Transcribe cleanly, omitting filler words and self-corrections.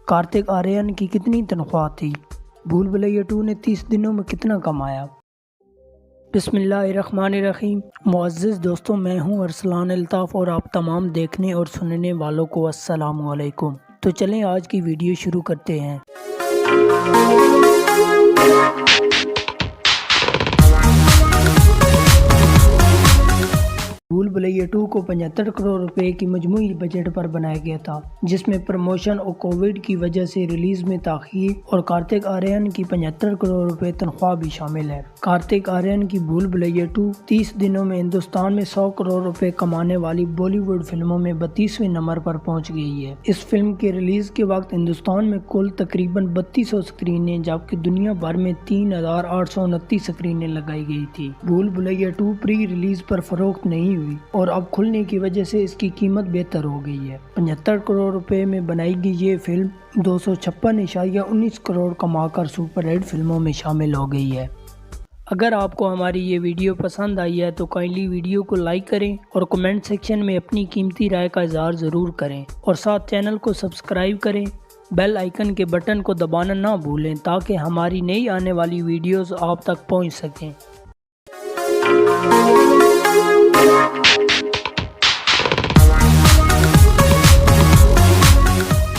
کارتک آریان کی کتنی تنخواہ تھی؟ بھول بھلیا 2 نے 30 دنوں میں کتنا کمایا؟ بسم اللہ الرحمن الرحیم۔ معزز دوستوں، میں ہوں ارسلان الطاف اور آپ تمام دیکھنے اور سننے والوں کو السلام علیکم۔ تو چلیں آج کی ویڈیو شروع کرتے ہیں۔ بھول بھلیا 2 کو 75 کروڑ روپے کی مجموعی بجٹ پر بنایا گیا تھا، جس میں پروموشن اور کووڈ کی وجہ سے ریلیز میں تاخیر اور کارتک آریان کی 75 کروڑ روپے تنخواہ بھی شامل ہے۔ کارتک آریان کی بھول بھلیا 2 30 دنوں میں ہندوستان میں 100 کروڑ روپے کمانے والی بالی ووڈ فلموں میں 32ویں نمبر پر پہنچ گئی ہے۔ اس فلم کے ریلیز کے وقت ہندوستان میں کل تقریباً 3200 اسکرینیں جبکہ دنیا بھر میں 3829 اسکرینیں لگائی گئی تھی۔ بھول بھلیا 2 پری ریلیز پر فروخت نہیں ہوئی اور اب کھلنے کی وجہ سے اس کی قیمت بہتر ہو گئی ہے۔ 75 کروڑ روپے میں بنائی گئی یہ فلم 256.19 کروڑ کما کر سپر ہٹ فلموں میں شامل ہو گئی ہے۔ اگر آپ کو ہماری یہ ویڈیو پسند آئی ہے تو کائنڈلی ویڈیو کو لائک کریں اور کمنٹ سیکشن میں اپنی قیمتی رائے کا اظہار ضرور کریں اور ساتھ چینل کو سبسکرائب کریں۔ بیل آئیکن کے بٹن کو دبانا نہ بھولیں تاکہ ہماری نئی آنے والی ویڈیوز آپ تک پہنچ سکیں۔